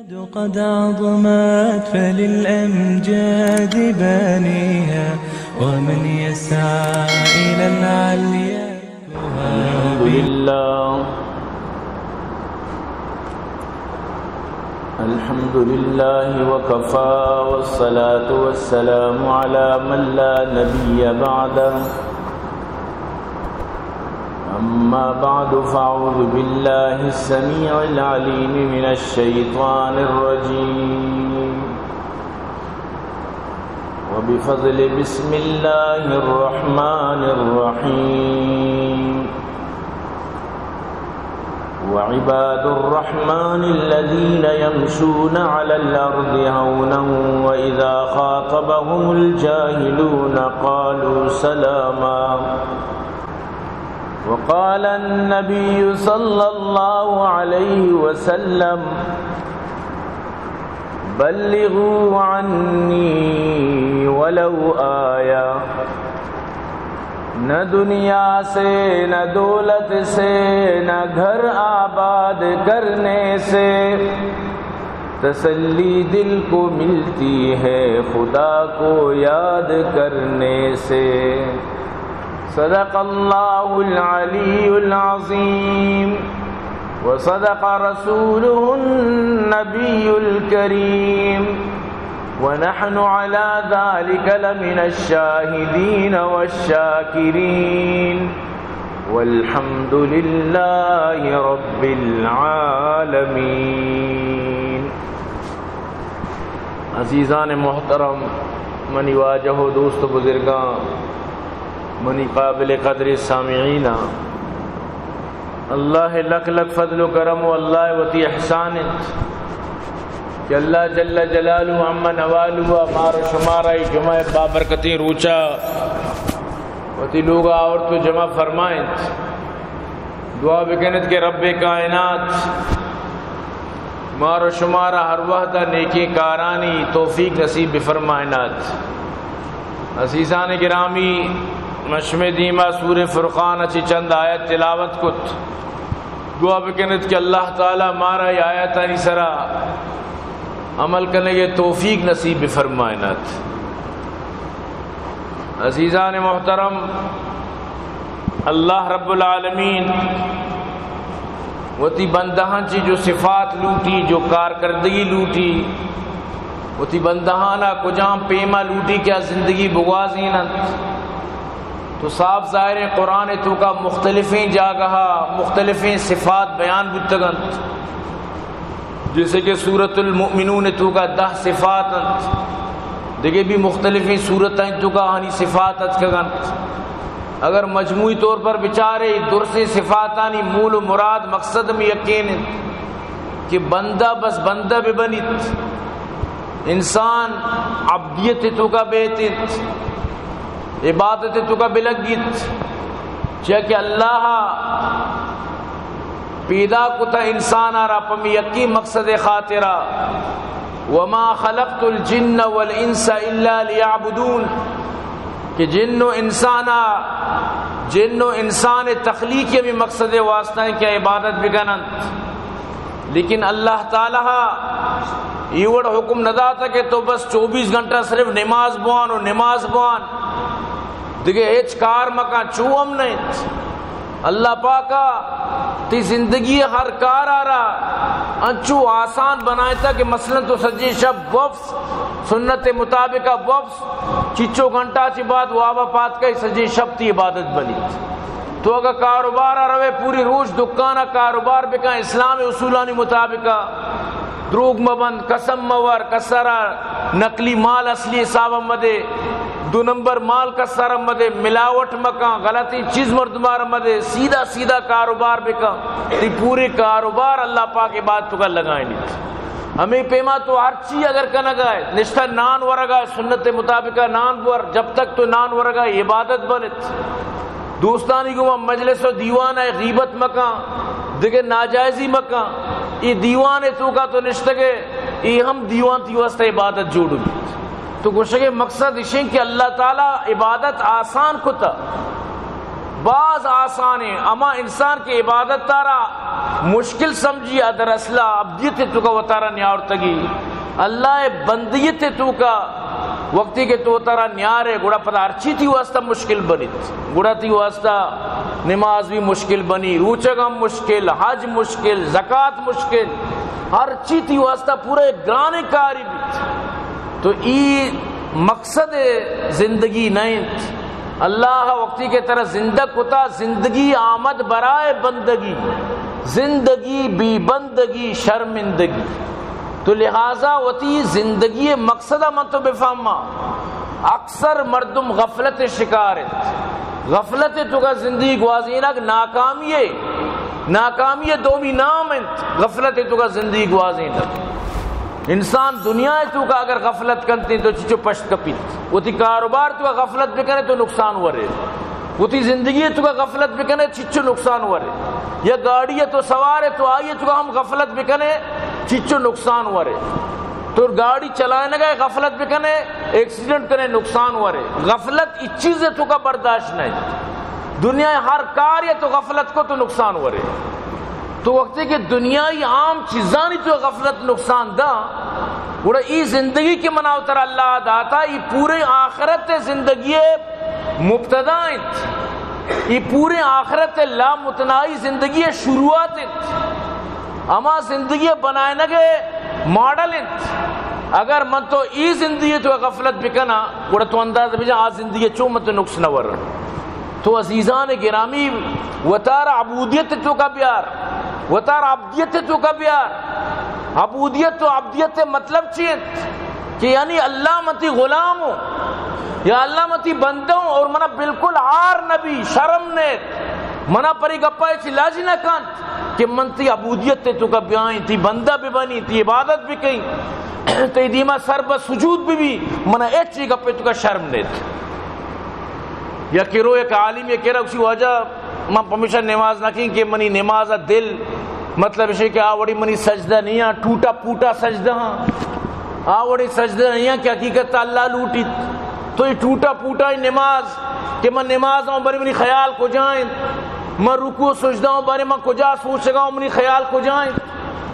قد عظمت فللأمجاد بانيها ومن يسعى إلى العليا الحمد لله وكفى والصلاة والسلام على من لا نبي بعده أما بعد فأعوذ بالله السميع العليم من الشيطان الرجيم وبفضل بسم الله الرحمن الرحيم وعباد الرحمن الذين يمشون على الأرض هونا وإذا خاطبهم الجاهلون قالوا سلاما وقال النبي صلى الله عليه وسلم بلغوا عني ولو آية نہ دنیا سے نہ دولت سے نہ گھر آباد کرنے سے تسلی دل کو ملتی ہے خدا کو یاد کرنے سے صدق اللہ العلی العظیم وصدق رسوله النبی الکریم ونحن على ذلك لمن الشاهدين والشاكرين والحمد لله رب العالمين. عزیزان محترم، منی واجہ دوست بزرگاں، منی قابل قدر سامعین، اللہ لک لک فضل و کرم و اللہ وتی احسان کہ اللہ جل جلالہ عما نوالہ ہمار شمارہ جمعہ بابرکتیں روچا وتی لوگا اور تو جمع فرمائیں. دعا بکنت کہ رب کائنات مارو شمارہ ہر وقت نیکی کارانی توفیق نصیب بفرمائنات. عزیزان گرامی، مشم دیما سورہ فرقان اچھی چند آیت تلاوت کت. دعا بکنت کہ اللہ تعالی مارا یہ آیتانی سرا عمل کرنے کے توفیق نصیب فرمائنات. عزیزان محترم، اللہ رب العالمین وہ تی بندہاں چی جو صفات لوٹی، جو کارکردگی لوٹی، وہ تی بندہانا کجام پیما لوٹی کیا زندگی بغازینت. تو صاف ظاہر قرآن تو کا مختلفیں جاگہا مختلفیں صفات بیان بتگنت، جیسے کہ سورۃ المؤمنون تو کا 10 صفات دیکھے بھی مختلفیں صورتیں تو کا ہنی صفات کگنت. اگر مجموعی طور پر بچارے درسی صفاتانی مول و مراد مقصد میں یقین کہ بندہ بس بندہ بھی بنیت، انسان عبدیت تو کا بیتت، عبادت تو کا بلگیت، چاہے کہ اللہ پیدا کتا انسان را پمی یقی مقصد خاطرہ وما خلقت الجن والانس الا لیعبدون کہ جن و انسان تخلیقی میں مقصد واسطہ ہے کہ عبادت بکنند. لیکن اللہ تعالیٰ یہ وڑ حکم نہ داتا کہ تو بس 24 گھنٹہ صرف نماز بوان و نماز بوان دیکھے ہیچ کار مکان چوہم نہیں. اللہ پاکا تی زندگی ہر کار آ رہا انچو آسان بنائے تھا کہ مثلا تو سجی شب وفس سنت مطابقہ وفس چچو گھنٹہ چی بعد وابا پات کا سجی شب تی عبادت بنی. تو اگر کاروبار روے پوری روز دکانہ کاروبار بکا اسلام اصولانی مطابقہ دروگ مبند قسم مور کسرہ نقلی مال اصلی حساب مدے 2 نمبر مال کا سر مدے ملاوٹ مکان غلطی چیز مردمار مدے سیدھا سیدھا کاروبار بکا تی پوری کاروبار اللہ پاک عبادت تو کا لگائیں نہیں. ہمیں پیما تو ہر چیز اگر کنا گائے نشتہ نان ورگا سنت مطابقہ نان ور جب تک تو نان ورگا عبادت بنت. دوستانی کو مجلس و دیوان ہے غیبت مکان دیکھے ناجائزی مکان یہ دیوان ہے تو کا تو نشتہ کے یہ ہم دیوان تی واسطہ عبادت جوڑو گی. تو گوشے مقصد اشیں کہ اللہ تعالیٰ عبادت آسان کتا، بعض آسان ہے اما انسان کی عبادت تارا مشکل سمجھی ادر اصلہ عبدیت تو کا وطارہ نیار تگی اللہ بندیت تو کا وقتی کے تو وطارہ نیارے گوڑا پتہ ارچی تھی واسطہ مشکل بنی گوڑا تھی واسطہ نماز بھی مشکل بنی، روچگم مشکل، حج مشکل، زکاة مشکل، ہر چیز تھی واسطہ پورے گرانے کاری بھی. تو ای مقصد زندگی نہیں اللہ وقتی کے طرح زندہ کتا زندگی آمد برائے بندگی، زندگی بی بندگی شرمندگی. تو لہذا وتی زندگی مقصدہ من تو بفہما. اکثر مردم غفلت شکارت، غفلت تو کا زندگی گوازینہ ناکامی دومی نام غفلت تو کا زندگی گوازینہ. انسان دنیا تو کا اگر غفلت کرتے تو چچو پشت کپیت، وہ تی کاروبار تو کا غفلت بکنے تو نقصان ورے، وہ تی زندگی تو کا غفلت بکنے چچو نقصان ورے، یا گاڑی تو سوارے تو آئیے تو کا ہم غفلت بکنے چچو نقصان ورے. تو گاڑی چلائے نہ گئے غفلت بکنے ایکسیڈنٹ کرنے نقصان ورے. غفلت اس چیزیں تو کا برداشت نہیں، دنیا ہر کار یا تو غفلت کو تو نقصان ورے. تو وقت ہے کہ دنیای عام چیزانی تو غفلت نقصان دا گوڑا ای زندگی کی مناو تر اللہ داتا. ای پورے آخرت زندگی مبتدائیں، ای پورے آخرت لا متنائی زندگی شروعات، اما زندگی بنائے نہ گئے ماڈل. اگر من تو ای زندگی تو غفلت بکنا گوڑا تو انداز بجا آ زندگی چو من تو نقص نور. تو عزیزان گرامی وطار عبودیت تو کا بیار، وطار عبدیت تو کا بیار. عبودیت تو عبدیت مطلب چیت کہ یعنی اللہ متی غلام ہوں یا اللہ متی بندہ ہوں اور منا بالکل عار نبی شرم نیت منا پری گپا چلاجی نہ کانت کہ من تی عبودیت تو کا بیائیں، تی بندہ بھی بنی، تی عبادت بھی کہیں، تی دیما سر بس سجود بھی منا ایک چی گپے تو کا شرم نیت. یا کرو ایک عالم یہ کہہ رہا اسی وجہ میں پمیشہ نماز نہ کہیں کہ منی نماز دل مطلب اسے کہ آوڑی منی سجدہ نہیں ہے، ٹوٹا پوٹا سجدہ ہاں، آوڑی سجدہ نہیں ہے کہ حقیقت اللہ لوٹی. تو یہ ٹوٹا پوٹا نماز کہ میں نماز ہوں بری منی خیال کو جائیں، میں رکوع سجدہ ہوں بارے میں کجا سوچ گا ہوں منی خیال کو جائیں،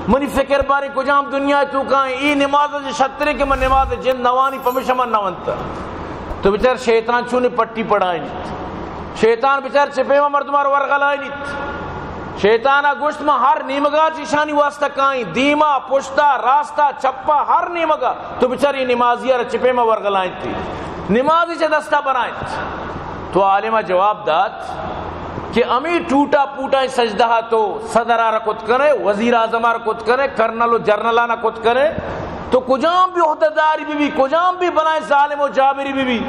منی فکر بارے کجا ہم دنیا تو کہیں ای نماز شترے کہ میں نماز جن نوانی پمیشہ من نوانتا. تو بچار شیطان چونے پٹی پڑھائیں نیت، شیطان بچار چپے میں مردمار ورغلائیں نیت، شیطانہ گوشت میں ہر نیمگا چیشانی واسطہ کائیں دیما پشتا راستہ چپا ہر نیمگا. تو بچار یہ نمازیہ رہ چپے میں ورغلائیں تھی، نمازی چھ دستہ بنائیں. تو عالمہ جواب دات کہ امی ٹوٹا پوٹا سجدہ تو صدرہ رکت کرے، وزیر اعظمہ رکت کرے، کرنل و جرنلانہ کت کرے، تو کجام بھی عہدیداری بھی کجام بھی بنائے ظالم و جابری بھی.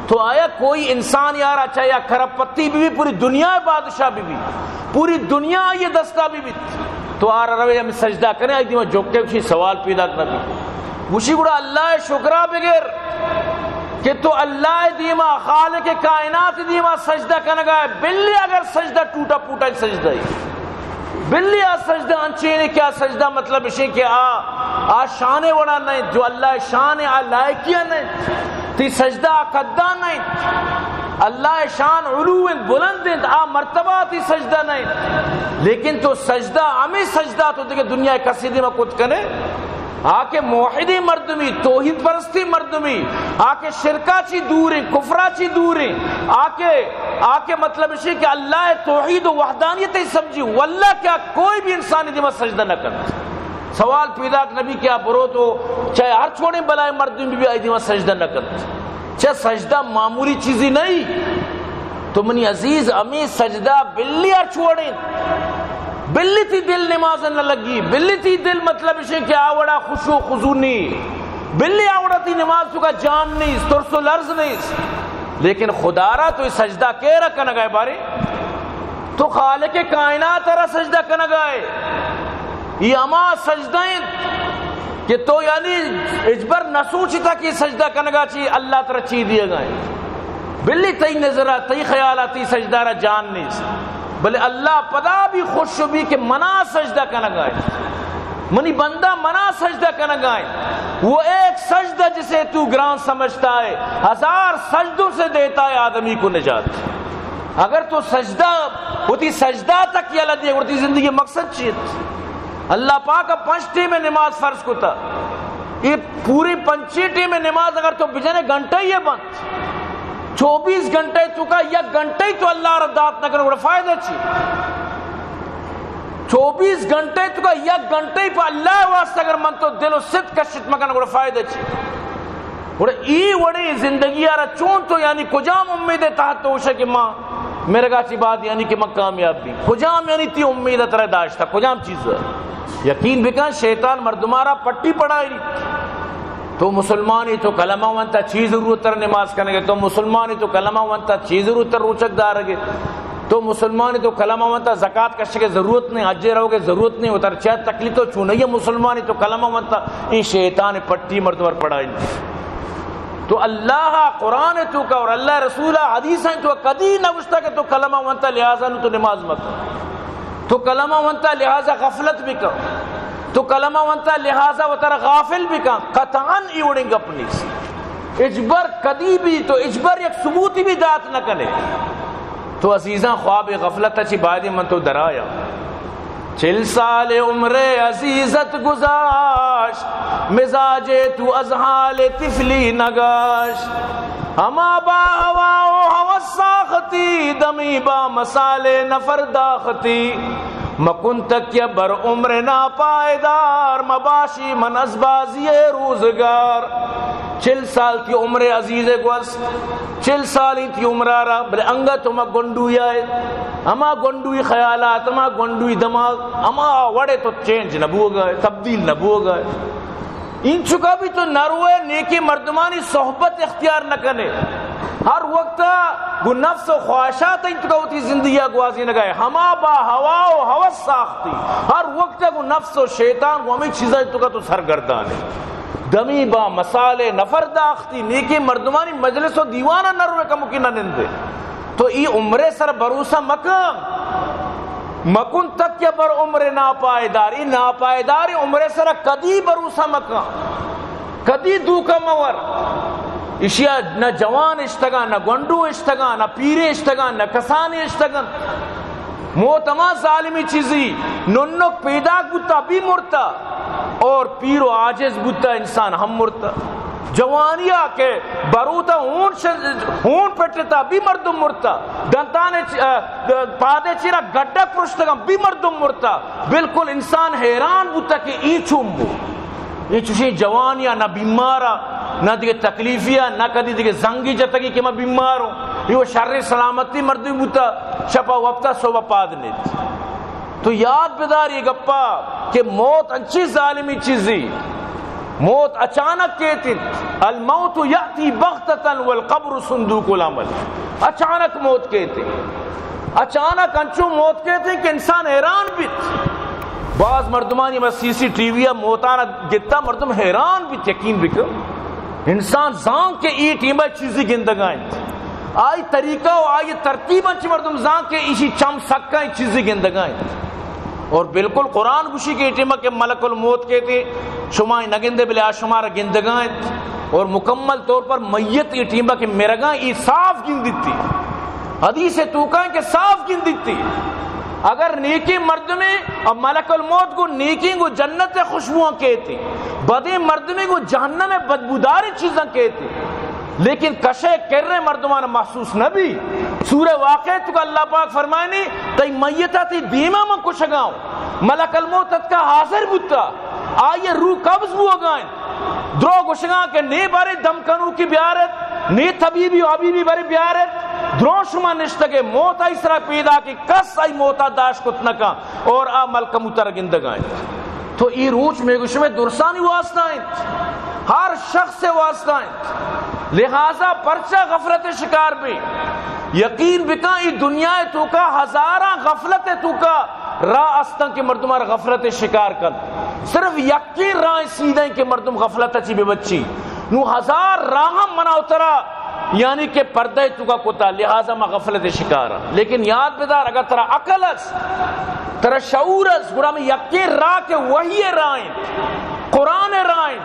تو آیا کوئی انسان یار اچھا یا کھرب پتی بھی پوری دنیا بادشاہ بھی پوری دنیا یہ دستہ بھی تو آ رہا روے ہم سجدہ کریں آئی دیمہ جوکتے کچھ سوال پیدا کرنا بھی وشی گوڑا اللہ شکرہ بغیر کہ تو اللہ دیمہ خالق کائنات دیمہ سجدہ کرنگا ہے. بلی اگر سجدہ ٹوٹا پوٹا سجدہ ہے، بلی آ سجدہ انچینے کیا سجدہ مطلب اسے کہ آ شانے وڑا نہیں، جو اللہ شان آ لائکیہ نہیں، تی سجدہ قدہ نہیں، اللہ شان علو بلند آ مرتبہ تی سجدہ نہیں. لیکن تو سجدہ ہمیں سجدہ تو دیکھے دنیا کسیدی میں کچھ کنے آکے موحدی مردمی، توحید پرستی مردمی، آکے شرکہ چی دوری، کفرہ چی دوری، آکے مطلب اسی کہ اللہ توحید و وحدانیت ہی سمجھی واللہ کیا کوئی بھی انسانی دیمہ سجدہ نہ کرتا. سوال پیدا کہ نبی کیا برو تو چاہے ہر چھوڑیں بلائے مردمی بھی آئی دیمہ سجدہ نہ کرتا. چاہے سجدہ معمولی چیزی نہیں. تو منی عزیز امی سجدہ بلی ہر چھوڑیں، بلی تھی دل نماز نہ لگی، بلی تھی دل مطلب اسے کہ آوڑا خشوع خضوع نہیں، بلی آوڑا تھی نماز تو کا جان نہیں، ترس و لرز نہیں. لیکن خدا را تو سجدہ کہہ رکھا نہ گئے بارے تو خالق کائنات را سجدہ کرنا گئے. یہ اما سجدائیں کہ تو یعنی اجبر نہ سوچی تھا کہ سجدہ کرنا گا چی اللہ ترہ چی دیے گئے. بلی تی نظرہ تی خیالاتی سجدہ را جان نہیں، بلے اللہ پدا بھی خوش بھی کہ منا سجدہ کرنا گائے، منی بندہ منا سجدہ کرنا گائے. وہ ایک سجدہ جسے تو گران سمجھتا ہے 1000 سجدوں سے دیتا ہے آدمی کو نجات. اگر تو سجدہ ہوتی سجدہ تک یا لدی ہوتی زندگی مقصد چیت اللہ پاک اب 5 ٹیم میں نماز فرض کو تھا یہ پوری 5 ٹیم میں نماز اگر تو بجنے گھنٹہ ہی ہے بند 24 گھنٹے تو کا 1 گھنٹہ ہی تو اللہ ردات نہ کرنے بڑا فائدہ چی 24 گھنٹے تو کا 1 گھنٹہ ہی پہ اللہ واسطہ اگر من تو دل و صدق کا شت مکن بڑا فائدہ چی بڑا ای وڑی زندگی آرہ چون تو یعنی کجام امید تحت تو ہوشا کہ ماں میرے گا چی بات یعنی کہ میں کامیاب بھی کجام یعنی تی امید ترہ داشتا کجام چیز ہے یقین بکن شیطان مردمارا پٹی پڑھائی تو مسلمانی تو کلمہ وانتا چیز ضرورت تر نماز کرنے گے تو مسلمانی تو کلمہ وانتا چیز ضرورت تر روچک دار گے تو مسلمانی تو کلمہ وانتا زکاة کشے کے ضرورت نہیں حجے رہو گے ضرورت نہیں اتر چاہت تکلیف تو چونئی ہے مسلمانی تو کلمہ وانتا این شیطان پٹی مردمار پڑھائی تو اللہ قرآن تو کا اور اللہ رسولہ حدیث ہیں تو کدی نوشتا کہ تو کلمہ وانتا لہذا تو نماز مکر تو کلمہ وانتا لہذا غفلت بھی کر تو کلمہ وانتا لہذا و تر غافل بھی کر قطعاً ایوڑیں گا اپنی سے اجبر کدی بھی تو اجبر یک ثبوتی بھی دات نہ کنے تو عزیزاں خواب غفلت اچھی بائدی من تو درایا 40 سال عمر عزیزت گزاشت مزاج تو از حال طفلی نگاشت ہما با ہوا و ہوا ساختی دمی با مسال نفر داختی مکن تک یا بر عمر ناپائیدار مباشی من از بازی روزگار 40 سال تی عمر عزیز گوست 40 سالی تی عمر آرہ بلے انگا تو ما گنڈوی آئے اما گنڈوی خیالات اما گنڈوی دماغ اما وڑے تو چینج نبو گئے تبدیل نبو گئے ان چکا بھی تو نروے نیکی مردمانی صحبت اختیار نہ کنے ہر وقت گو نفس و خواہشات ان چکا ہوتی زندگی گوازی نہ گئے ہما با ہوا و حوث ساختی ہر وقت گو نفس و شیطان گو ہمیں چیزیں چکا تو سرگردان ہے دمی با مسالے نفر داختی نیکی مردمانی مجلس و دیوانہ نروے کا مکینہ نندے تو ای عمرے سر بروسہ مکن تک یا بر عمر ناپائیداری ناپائیداری عمرے سر کدی بروسہ مکن کدی دوکا مور اشیاء نہ جوان اشتگان نہ گنڈو اشتگان نہ پیرے اشتگان نہ کسانی اشتگان موتما ظالمی چیزی ننک پیدا بوتا بھی مرتا اور پیر و عاجز بوتا انسان ہم مرتا جوانیہ کے بروتا ہون پٹتا بھی مردم مرتا دنتانے پادے چیرا گڈا پرشتگاں بھی مردم مرتا بالکل انسان حیران بوتا کہ ای چومبو یہ چوشی جوانیہ نہ بیمارا نہ دیکھے تکلیفیہ نہ کدی دیکھے زنگی جتگی کہ میں بیمار ہوں یہ شر سلامتی مردی بوتا شپا وقتا صبح پادنیت تو یاد بدار یہ گپا کہ موت انچی ظالمی چیزی موت اچانک کہتی الموت یأتی بغتتا والقبر صندوق العمل اچانک موت کہتے اچانک انچو موت کہتے کہ انسان حیران بیت بعض مردمانی میں سی سی ٹی وی موتانا گتا مردم حیران بیت یقین بکر انسان زان کے ای ٹیمہ چیزی گندگائیں آئی طریقہ و آئی ترتیب انچی مردم زان کے اسی چم سکائیں چیزی گندگائیں اور بالکل قرآن گوشی کے ٹیمہ کے ملک الموت کہتے شمائی نگندے بلے آشمار گندگائیں اور مکمل طور پر میت ای ٹیمہ کے مرگائیں ای صاف گندتی حدیث توکائیں کہ صاف گندتی اگر نیکی مردمی اور ملک الموت کو نیکی کو جنت خوشبوئیں کہتی بدی مردمی کو جہنم بدبوداری چیزیں کہتی لیکن کشے کرنے مردمان محسوس نہ بھی سورہ واقعہ تو اللہ پاک فرمائنی تی میتہ تی دیمہ میں کشگاؤں ملک الموت کا حاضر بوتا آئیے روح قبض بو گائیں درو گشگاں کے نی بارے دمکنو کی بیارت نی طبیبی و حبیبی بارے بیارت درو شما نشتگے موت آئی سرا پیدا کی کس آئی موتا داش کتنکا اور آ ملکہ متر گندگائیں تو ای روچ میں گوش میں درسانی واسطائیں ہر شخص سے واسطائیں لہذا پرچہ غفلت شکار بھی یقین بکا ای دنیا تو کا ہزارہ غفلت تو کا راہ استن کے مردمار غفلت شکار کر صرف یقین راہ سیدھیں کے مردم غفلت اچھی بے بچی نو ہزار راہ منا اترا یعنی کہ پردہ تو کا کتا لہذا میں غفلت شکارا لیکن یاد بدار اگر ترا عقل اس ترا شعور اس گڑا میں یقین راہ کے وہی رائیں قرآن رائیں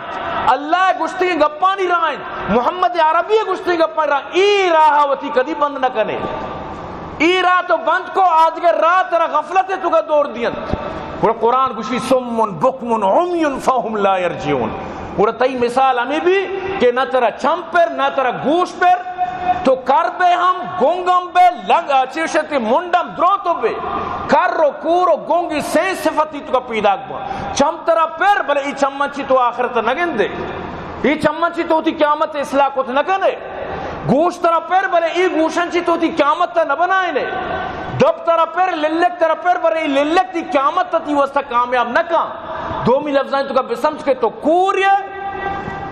اللہ گشتی گپانی رائیں محمد عربی گشتی گپانی رائیں ای راہ وتی کدی بند نہ کنے ای رات بند کو آج کے رات ترا غفلت تو کا دور دین اور قرآن گوشی سمن بکمن عمی فہم لا یرجعون اور تئی مثال ہمیں بھی کہ نہ ترا چم پر نہ ترا گوش پر تو کر بے ہم گونگم بے لگ چیشت منڈم درو تو بے کر رو کور و گونگی سین صفتی تو کا پیدا گوا چم ترا پر بلے ای چمچی تو آخرت نگن دے ای چمچی تو تی قیامت اصلاح کو نہ کنے گوش ترا پر بلے ای گوشنچی تو تی قیامت نہ بنائے نے دب ترا پر للک ترا پر بلے للک تی قیامت تی واسطہ کامیاب نہ کام دومی لفظائیں تو کا بسمج کے تو کوریے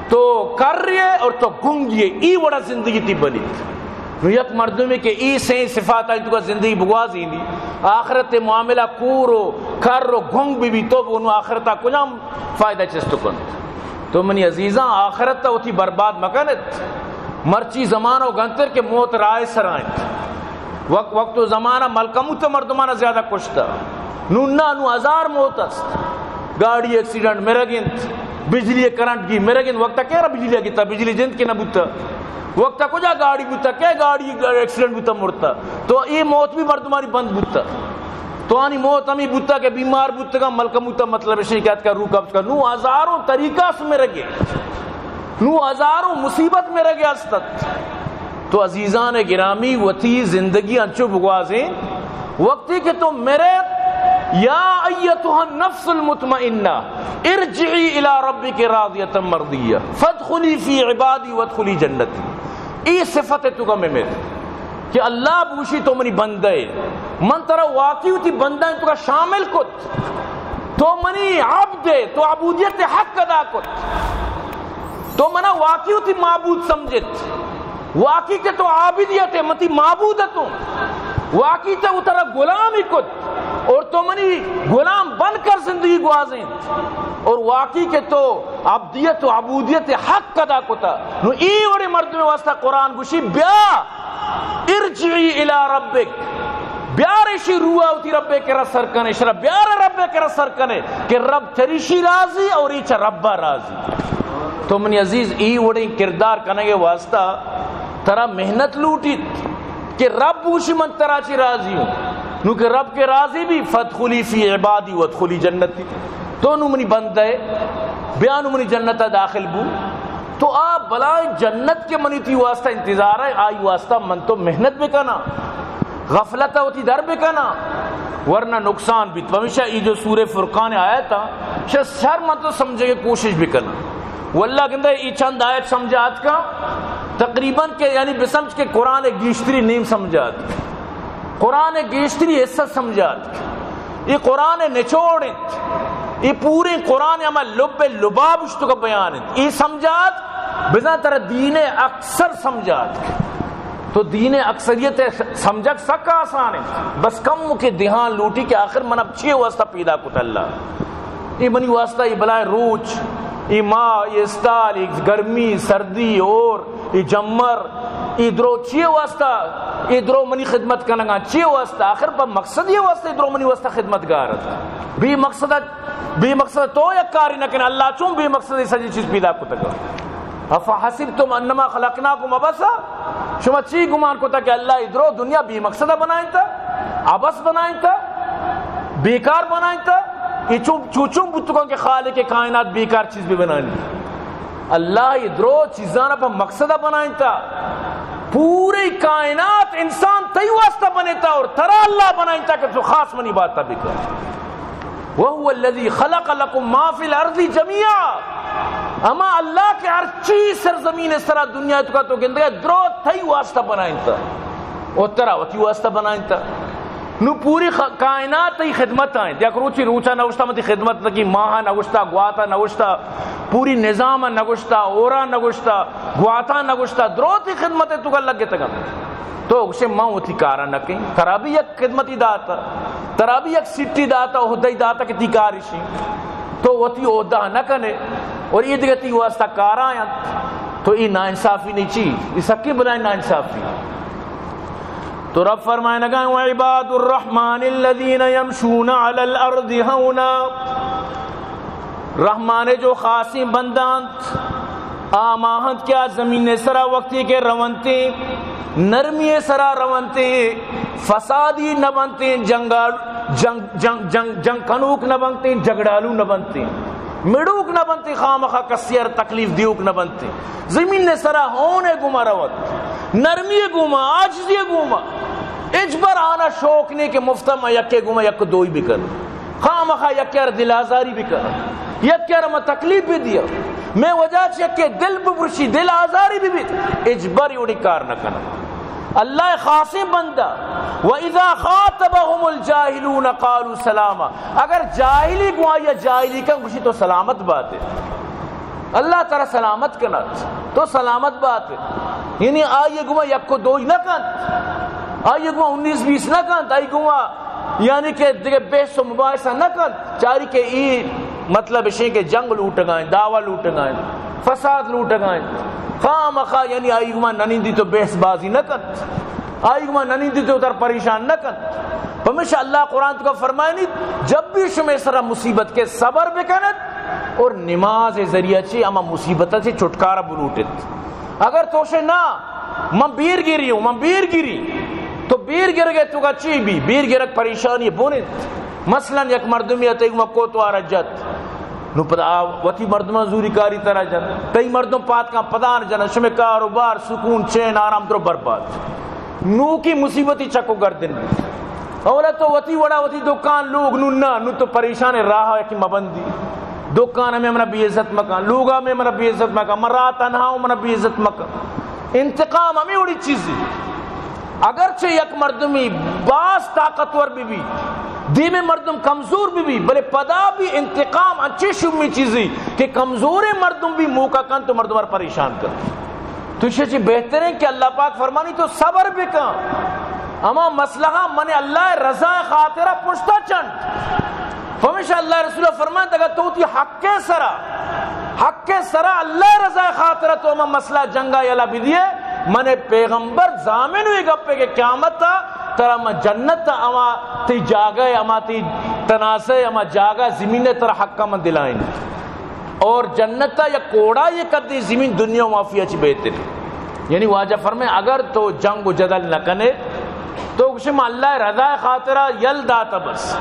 تو کر رہے اور تو گنگیے ای وڑا زندگی تی بنی یک مردمی کے ای سین صفات آئی تو کا زندگی بگوازی نہیں آخرت معاملہ کورو کر رو گنگ بھی تو انہوں آخرتا کجام فائدہ چستو کن تو منی عزیزاں آخرت تا ہوتی برباد مکنت مرچی زمانہ و گنتر کے موت رائے سرائیں وقت و زمانہ ملکموت مردمانہ زیادہ کشتا نونا نو ہزار موت است گاڑی ایکسیڈنٹ میرا گنت بجلی کرنٹ کی میرے گن وقتا کہہ رہا بجلی گیتا بجلی جند کی نہ بوتا وقتا کجا گاڑی بوتا کہ گاڑی ایکسیڈنٹ بوتا مرتا تو یہ موت بھی مردماری بند بوتا تو آنی موت ہمیں بوتا کہ بیمار بوتا کا ملکم بوتا مطلب شکایت کا روح قبض کا نو ہزاروں طریقہ سے میرے گئے نو ہزاروں مصیبت میرے گئے استت تو عزیزان گرامی وتی زندگی انچو بگوازیں وقتی کہ تم میرے یا ایتها النفس المطمئنہ ارجعی الى ربک راضیۃ مرضیہ فادخلی فی عبادی وادخلی جنتی ای صفت تو کا میں میرے کہ اللہ بوشی تو منی بندے من ترہ واقعی تی بندہ تو کا شامل کت تو منی عبد تو عبودیت حق ادا کت تو منا واقعی تی معبود سمجھت واقعی کہ تو عابدیت ہے متی معبودتوں واقعی تے اترا غلامی کت اور تو منی غلام بن کر زندگی گوازیں اور واقعی کہ تو عبدیت و عبودیت حق ادا کتا نو ای وڑے مرد میں واسطہ قرآن گوشی بیا ارجعی الى ربک بیارشی روح ہوتی رب کے رس سر کنے شرب بیار رب کے رس سر کنے کہ رب تریشی راضی اور ایچا ربا راضی تو منی عزیز ای وڑے کردار کنگے واسطہ ترا محنت لوٹیت کہ رب بوشی من تراچی راضی ہوں نو کہ رب کے راضی بھی فادخلی فی عبادی وادخلی جنتی تو نو منی بند ہے بیانو منی جنتا داخل بو تو آپ بلائے جنت کے منی تی واسطہ انتظار ہے آئی واسطہ من تو محنت بھی کنا غفلت ہوتی در بھی کنا ورنہ نقصان بھی تو ہمیشہ یہ جو سورہ فرقان آیا تھا شر من تو سمجھے کے کوشش بھی کنا واللہ کہندہ یہ چند آیت سمجھات کا تقریباً کہ یعنی بسمجھ کے قرآن گیشتری نیم سمجھات قرآن گیشتری حصہ سمجھات یہ قرآن نچوڑت یہ پورے قرآن عمل لب لباب اشتو کا بیانت یہ سمجھات بزا ترہ دین اکثر سمجھات تو دین اکثریت سمجھک سکا آسان ہے بس کم کے دہان لوٹی کہ آخر من اب چھے واسطہ پیدا کتا اللہ یہ منی واسطہ یہ بلائے روچ یہ ماں یہ استال یہ گرمی سردی اور یہ جمر یہ درو چیئے واسطہ یہ درو منی خدمت کنگا چیئے واسطہ آخر پر مقصد یہ واسطہ یہ درو منی واسطہ خدمت گارت بھی مقصد تو یک کاری نکن اللہ چون بھی مقصد سجی چیز پیدا کو تکا افحسبتم انما خلقناکم عبثا شما چی گمان کو تا کہ اللہ ادرو دنیا بھی مقصدہ بنائیں تا عبث بنائیں تا بیکار بنائیں تا یہ چوچوں بتکوں کے خالق کائنات بیکار چیز بھی بنائیں اللہ ادرو چیزانا پر مقصدہ بنائیں تا پوری کائنات انسان تی واسطہ بنے تا اور ترا اللہ بنائیں تا کہ جو خاص منی بات تا بکر وَهُوَ الَّذِي خَلَقَ لَكُمْ مَا فِي الْأَرْضِ جَمِيعًا اما اللہ کے ہر چیز سرزمین اس طرح دنیا تو کا تو گندگا درو تی واسطہ بنائیں تا اور ترا وتی واسطہ بنائیں تا نو پوری کائنات تی خدمت آئیں دیکھ روچی روچا نوشتا متی خدمت تکی ماہا نوشتا گواتا نوشتا پوری نظام نوشتا اورا نوشتا گواتا نوشتا درو تی خدمت تو کا لگے تکا تو اسے ماں ہوتی کارا نکیں ترا بھی یک خدمتی داتا ترا بھی یک سٹی داتا عہدی داتا کتی کارشی تو وتی عہدہ نکنے اور یہ دیکھتی واسطہ کارا آیا تو یہ ناانصافی نہیں چی یہ سکی بنائیں ناانصافی تو رب فرمائے لگا وعباد الرحمن الذین یمشون علی الارض ہونا رحمان جو خاصی بندانت آماہت کیا زمین سرا وقتی کے روانتے نرمی سرا روانتے فسادی نہ بنتے جنگ کنوک نہ بنتے جگڑالو نہ بنتے مڑوک نہ بنتے خامخا کسیر تکلیف دیوک نہ بنتے زمین نے سرا ہونے گما روت نرمی گما عاجزی گما اجبر آنا شوق نے کہ مفتم یکے گما یک دوئی بھی کر خامخا یکے دل آزاری بھی کر یکے رما تکلیف بھی دیا میں وجہ چکے دل ببرشی دل آزاری بھی اجبر یوڑی کار نہ کرنا اللہ خاصی بندہ وَإِذَا خَاطَبَهُمُ الْجَاهِلُونَ قَالُوا سَلَامًا اگر جاہلی گوا یا جاہلی کا کچھ تو سلامت بات ہے اللہ تعالی سلامت کرنا تو سلامت بات ہے یعنی آئیے گوا یک کو دوئی نہ کن آئیے گوا 19-20 نہ کن آئیے گوا یعنی کہ دیکھے بیس و مباحثہ نہ کن چاری کہ ای مطلب اشیں کہ جنگ لوٹ گائیں دعوی لوٹ گائیں فساد لوٹ گائیں خواہ مخواہ یعنی آئی گما ننیندی تو بحث بازی نہ کن آئی گما ننیندی تو ادھر پریشان نہ کن ہمیشہ اللہ قرآن تو کا فرمائے نہیں جب بھی شمی سرہ مصیبت کے صبر بکنت اور نماز ذریعہ چی اما مصیبت سے چھٹکارا بلوٹت اگر توشے نا میں بیر گری ہوں میں بیر گری تو بیر گر گئے تو کا چی بھی بیر گرک پریشانی بونت مثلا یک مردمی ہے تیگ مکو تو آ رجت نو پدا وتی مردمان زوری کاری طرح جن تئی مردوں پات کا پدان جن شمی کاروبار سکون چین آرام درو برباد نو کی مصیبتی چکو گردن اولا تو وتی وڑا وتی دکان لوگ نو نا نو تو پریشان راہ ہے کہ مبندی دکان میں منہ بی عزت مکان لوگا میں منہ بی عزت مکان مرات تنہاؤں منہ بی عزت مکان انتقام ہمیں اڑی چیزی اگرچہ یک مردمی باز طاقتور بھی دی میں مردم کمزور بھی بلے پدا بھی انتقام اچھی شمی چیزی کہ کمزور مردم بھی موقع کن تو مردم پریشان کر تو یہ بہتر ہے کہ اللہ پاک فرمانی تو صبر بھی کن اما مسئلہ من اللہ رضا خاطرہ پشتا چند ہمیشہ اللہ رسول فرمان تگا تو تی حق سرا اللہ رضا خاطرہ تو اما مسئلہ جنگا یلا بھی دیئے من پیغمبر زامن ہوئی گپے کہ قیامت تا ترا ما جنت تا اما تی جاگا اما تی تناسے اما جاگا زمین ترا حق کا من دلائیں اور جنت تا یا کوڑا یہ قدی زمین دنیا معافیہ چی بہتر یعنی واجہ فرمائے اگر تو جنگ و جدل نہ کنے تو کشم اللہ رضا خاطرہ یل داتا بس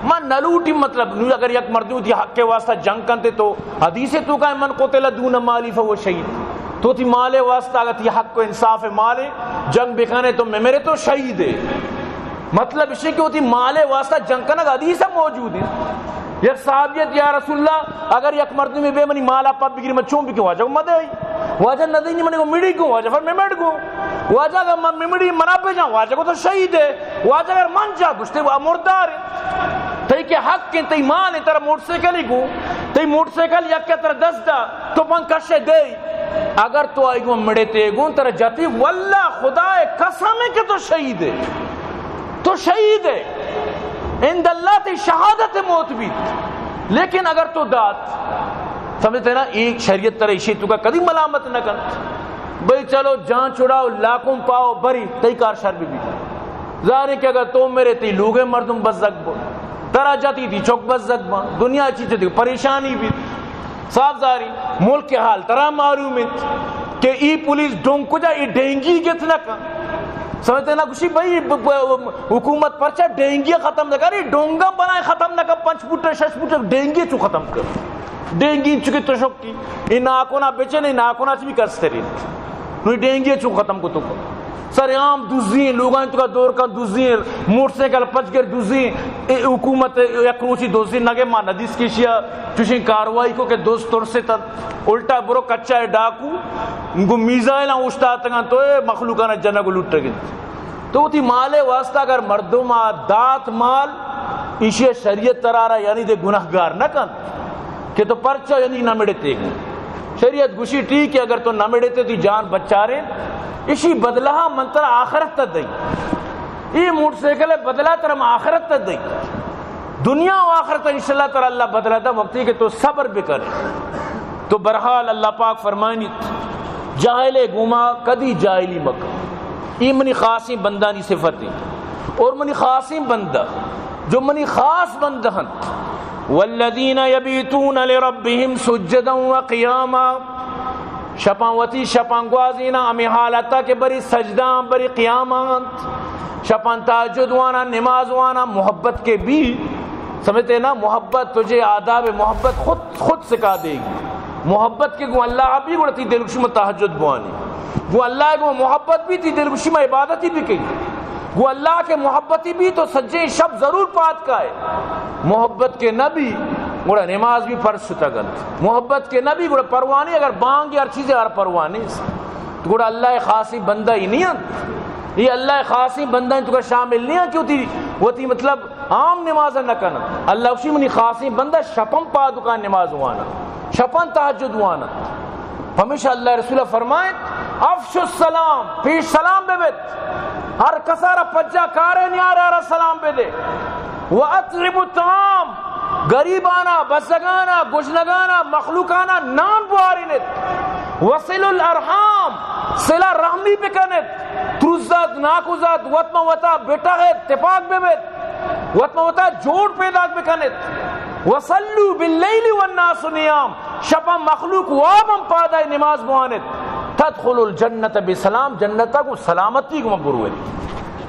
میں نلوٹی مطلب اگر یک مردوں تی حق کے واسطہ جنگ کنتے تو حدیث تو کہا من قتل دون مالی فہو شہید تو تی مالے واسطہ اگر تی حق کو انصاف مالے جنگ بکھانے تو میں میرے تو شہید ہے مطلب اسی کہ تی مالے واسطہ جنگ کرنا حدیث موجود ہے یک صحابیت یا رسول اللہ اگر یک مردوں میں بے منی مالا پاپ بگری میں چون بکے واجہ کو مدے آئی واجہ ندی نہیں منی کو مڑی کو واجہ پھر میں مڑ کو واجہ اگر میں مڑی منا پہ جاؤں واجہ کو تو شہید ہے واجہ اگر من جا گشتے وہ مردار ہے تی کہ حق کے تی مان ہے ترہ موٹر سیکل ہی کو تی موٹر سیکل یک کے ترہ دست دا تو پن کشے دے اگر تو آئی گو مڑے تے گون ترہ جاتی واللہ خدا قسم ہے کہ تو شہید ہے تو شہید ہے اند اللہ تی شہادت موت بھی لیکن اگر تو دات سمجھتے نا ایک شریعت ترہ اسی تو کا کدی ملامت نہ کر بھئی چلو جان چھڑاؤ لاکھوں پاؤ بری تی کار شر بھی ظاہر کہ اگر تو میرے تی لوگے مردم بزدک بول ترہ جاتی تھی چوک بزدک بول دنیا چیز تھی پریشانی بھی صاحب ظاہری ملک کے حال ترہ معلوم ہے کہ ای پولیس ڈونگ کو جا ای ڈینگی کتنا کا سمجھتے نا کچھ بھئی حکومت پرچہ ڈینگی ختم نہ کر ڈونگا بنائے ختم نہ کر 5 فٹ 6 فٹ ڈینگی چو ختم کر ڈینگی چکے تو شک کی ای ناکونا بیچے نہیں ناکونا چی بھی کرستے رہی نوی ڈینگی چو ختم کو تو کر سر عام دوزیں لوگاں تو کا دور کا دوزیں موٹر سائیکل پچ گر دوزیں حکومت یک روچی دوزیں نگے ماں ندیس کیشیا چوشیں کاروائی کو کہ دوست طور سے تر الٹا برو کچا ہے ڈاکو ان کو میزائل اوشتا تنگا تو مخلوقانا جنہ کو لوٹ رگن تو تی مالے واسطہ اگر مردم دات مال ایشی شریعت ترارا یعنی دے گناہگار نہ کن کہ تو پرچہ یعنی نہ مڑتے گئے شریعت گوشی ٹھیک ہے اگر تو نہ مڑتے تی جان بچا رہے اسی بدلہ منتر آخرت تک دئی یہ موٹر سائیکل ہے بدلہ ترم آخرت تک دئی دنیا و آخرت انشاءاللہ تعالی اللہ بدلہ دا وقتی کہ تو صبر بھی کرے تو برحال اللہ پاک فرمائنی جاہل گما کدی جاہلی مکہ یہ منی خاصی بندانی صفت اور منی خاصی بندہ جو منی خاص بندہ ہن والذین یبیتون لربہم سجدا وقیاما شپانوتی شپانگوازینا امی حالتا کہ بری سجدان بری قیامات شپان تہجد وانا نماز وانا محبت کے بھی سمجھتے نا محبت تجھے آداب محبت خود سکھا دے گی محبت کے گو اللہ بھی گوڑتی دلگشی میں تہجد بوانی گو اللہ کو محبت بھی تھی دلگشی میں عبادتی بھی کی گو اللہ کے محبتی بھی تو سجے شب ضرور پات کا ہے محبت کے نبی گوڑا نماز بھی فرض شتا گلت محبت کے نبی گوڑا پروانی اگر بانگی ہر چیزیں ہر پروانی تو گوڑا اللہ خاصی بندہ ہی نہیں ہے یہ اللہ خاصی بندہ تو کا شامل نہیں ہے کیوں تھی وہ تھی مطلب عام نماز نہ کرنا اللہ اسی منی خاصی بندہ شپم پا دکان نماز وانا شپن تہجد وانا ہمیشہ اللہ رسول فرمائے افش السلام پیش سلام بے بیت ہر کسارا پجا کارے نیارا سلام بے دے وَأَطْعِمُ الطَّعَامَ غریبانا بسگانا گشنگانا مخلوقانا نان بوارینت وصل الارحام صلہ رحمی بکنت ترزت ناکوزت وطمہ وطا بیٹاغت تپاک بے بیت وطمہ وطا جوڑ پیداک بکنت وصلو باللیل والناس نیام شپا مخلوق وابم پادائی نماز بوانت تدخل الجنت بسلام جنتا کو سلامتی کو مبروئے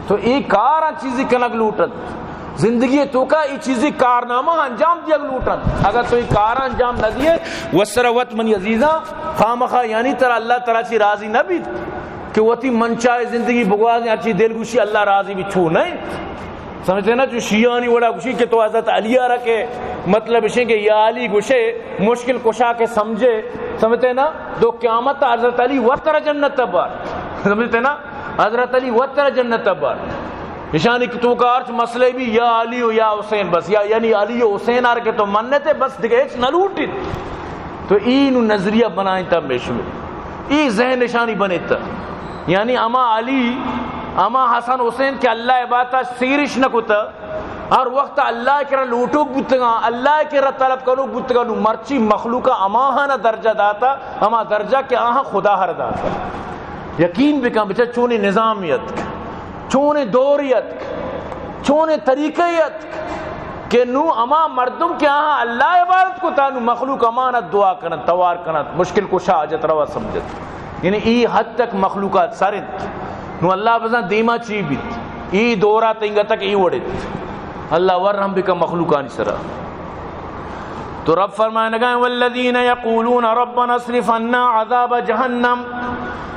تو ایک کارا چیزی کنگ لوٹت زندگی تو کا یہ چیزی کارنامہ انجام دیا لوٹت اگر تو یہ کار انجام نہ دیے وسروت من عزیزاں خامخواہ یعنی طرح اللہ تعالیٰ سے راضی نہ بھی کہ وہ تی منچائے زندگی بگوازیں اچھی دل گوشی اللہ راضی بھی چھو نہیں سمجھتے نا جو شیعانی وڑا گوشی کہ تو حضرت علیہ رکھے مطلب اسے کہ یا علی گوشے مشکل کشا کے سمجھے سمجھتے نا دو قیامت حضرت علی وطر جنت تبار سمجھتے نا حضرت علی وطر جنت تبار نشانی کہ تو کا ارچ مسئلے بھی یا علی و یا حسین بس یا یعنی علی و حسین آر کے تو منتے بس دگیچ نہ لوٹی تو اینو نظریہ بنائیں تا میشو ای ذہن نشانی بنے تا یعنی اما علی اما حسن حسین کہ اللہ عبادتا سیرش نہ کتا اور وقت اللہ کے رہ لوٹوک بودتگا اللہ کے رہ طلب کرو بودتگا نو مرچی مخلوقہ اما ہانا درجہ داتا اما درجہ کہ آہاں خدا ہر داتا یقین بکن بچہ چونی نظامیت چونی دوریت چونی طریقیت کہ نو اما مردم کے آہاں اللہ عبادت کو تا نو مخلوق امانت دعا کنت توار کنت مشکل کو شاہجت روا سمجھت یعنی ای حد تک مخلوقات سارت نو اللہ بزن دیما چی بیت ای دورا تنگا تک ای وڑت اللہ ورحم بکا مخلوقانی سرا تو رب فرمائے نگائیں والذین یقولون ربنا اصرف عنا عذاب جہنم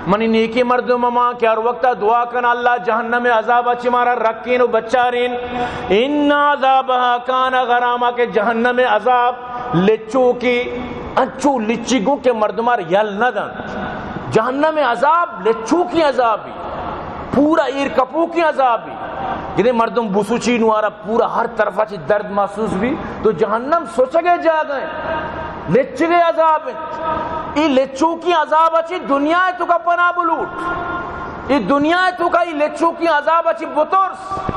منی نیکی مردم ماں کہ ہر وقت دعا کرنا اللہ جہنم عذاب اچھی مارا رکھین و بچارین ان عذابہا کان غراما کے جہنم عذاب لچو کی اچھو لچی گو کے مردمار یل نہ دن جہنم عذاب لچو کی عذابی پورا ایر کپو کی عذابی جنہیں مردم بسوچی نوارا پورا ہر طرف اچھی درد محسوس بھی تو جہنم سوچگے جا گئے لچگے عذاب ای لچو کی عذاب اچھی دنیا تو کا پناہ بلوٹ ای دنیا تو کا ای لچو کی عذاب اچھی بطرس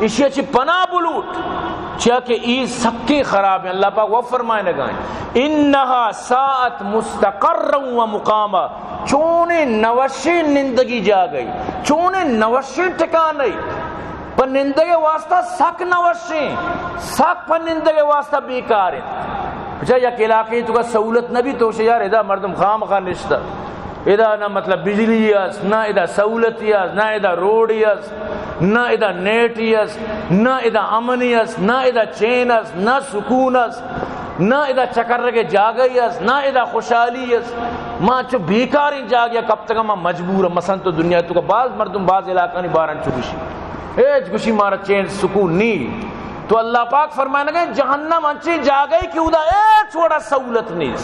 اسی اچھی پناہ بلوٹ چاہ کہ ای سکے خراب ہیں اللہ پاک وہ فرمائے لگائیں انہا ساعت مستقر و مقامہ چونے نوشی نندگی جا گئی چونے نوشی ٹکان نہیں پر نندگے واسطہ سک نوشی سک پر نندگے واسطہ بیکار ہیں اچھا یک علاقے تو کا سہولت نہ بھی تو یار ادا مردم خام خان رشتہ ادا نہ مطلب بجلی یس نہ ادا سہولت یس نہ ادا روڈ یس نہ ادا نیٹ یس نہ ادا امن یس نہ ادا چین یس نہ سکون یس نہ ادا چکر رگے جاگا یس نہ ادا خوشحالی یس ماں چو بیکاری جاگیا کب تک ماں مجبور مثلا تو دنیا تو کا بعض مردم بعض علاقہ نہیں بارن چکشی ایج گوشی مارا چین سکون نہیں تو اللہ پاک فرمائے لگے جہنم انچی جا گئی کہ ادا اے چھوڑا سہولت نہیں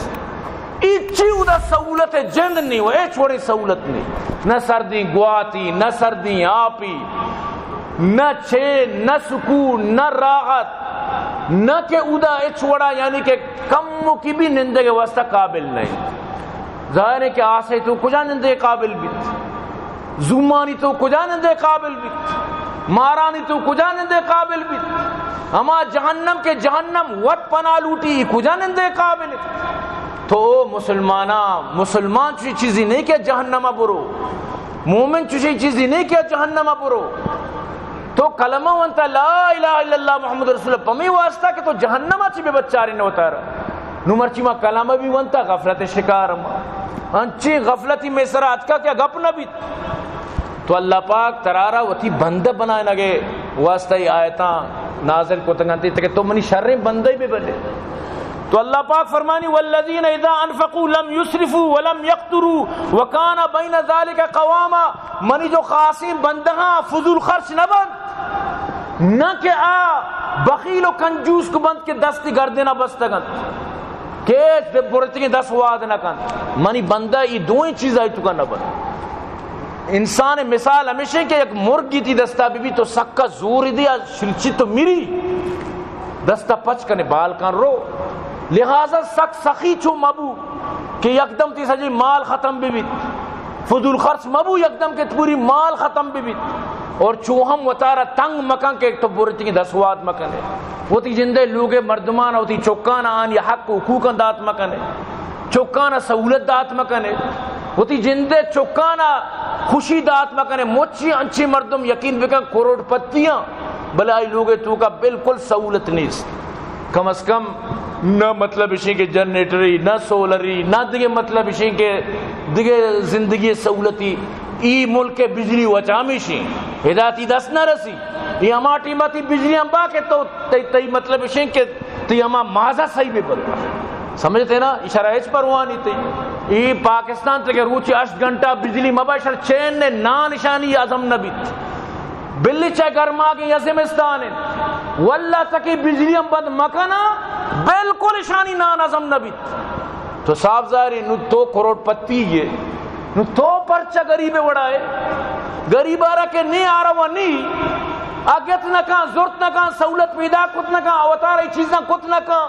ایچی ادا سہولت جند نہیں وہ اے چھوڑی سہولت نہیں نہ سردی گواتی نہ سردی آپی نہ چین نہ سکون نہ راحت نہ کہ ادا اے چھوڑا یعنی کہ کم کی بھی نندے کے واسطہ قابل نہیں ظاہر ہے کہ آسے تو کجا نندے قابل بیت زومانی تو کجا نندے قابل بیت مارانی تو کجا نندے قابل بیت اما جہنم کے جہنم وط پناہ لوٹی کجا نندے قابل تو مسلمان چوشی چیزی نہیں کیا جہنم برو مومن چوشی چیزی نہیں کیا جہنم برو تو کلمہ وانتا لا الہ الا اللہ محمد رسول اللہ پمی واسطہ کہ تو جہنم اچھی بے بچاری نے ہوتا رہا نمرچی ما کلامہ بھی ونتا غفلت شکار انچی غفلتی میں سرات کا کیا گپ نہ بھی. تو اللہ پاک ترارا وتی بندہ بنائے لگے واسطہ آیتاں نازل کو تنگانتی کہ تو منی شر بندے بھی بنے. تو اللہ پاک فرمانی والذین اذا انفقوا لم یسرفوا ولم یقتروا وکان بین ذلک قواما. منی جو خاصی بندہاں فضول خرچ نہ بند نہ کہ بخیل و کنجوس کو بند کے دستی گردنا بستگن کہ برتی دس وعد نہ کن. منی بندہ یہ دوئیں چیز آئی تو کا نہ بند. انسان مثال ہمیشہ کہ ایک مرگی تھی دستا بھی تو سکا زور دیا شلچی تو میری دستا پچ کنے بال کان رو. لہذا سک سخی چو مبو کہ یکدم تی سجی مال ختم بھی بیت. فضول خرچ مبو یکدم کہ پوری مال ختم بھی بیت. اور چوہم وطارہ تنگ مکان کے ایک تو بورتی کی دسوات مکان ہے. وہ تی جندے لوگے مردمان ہوتی چوکانا آن یا حق حقوقا دات مکان ہے. چوکانا سہولت دات مکان ہے. وہ تی جندے چوکانا خوشی دات مکان ہے. موچی انچی مردم یقین بکن کروڑ پتیاں بلائی لوگے تو کا بالکل سہولت نہیں. کم از کم نہ مطلب اسی کے جنریٹری نہ سولری نہ دیگے مطلب اسی کے دیگے زندگی سہولتی. ای ملک کے بجلی وچامیشی ہدایتی دس نہ رسی. یہ ہما ٹیماتی بجلی ہم با کے تو تی مطلب اسی کے تی ہما مازہ صحیح بھی پڑتا. سمجھتے نا اشارہ اس پر وہاں نہیں تھی. یہ پاکستان تک روچی 8 گھنٹہ بجلی مباشر چین نے نا نشانی عظم نبیت بلی چاہے گرما کے یزمستان واللہ تکی بجلی ہم بند مکانا بالکل نشانی نا نظم نبیت. تو صاحب ظاہری نو تو کروڑ پتی یہ نو تو پرچہ غریب وڑائے غریب آرہ کے نہیں آرہ و نہیں آگیت نہ کہاں زورت نہ کہاں سہولت پیدا کت نہ کہاں اوتارہ چیز نہ کت نہ کہاں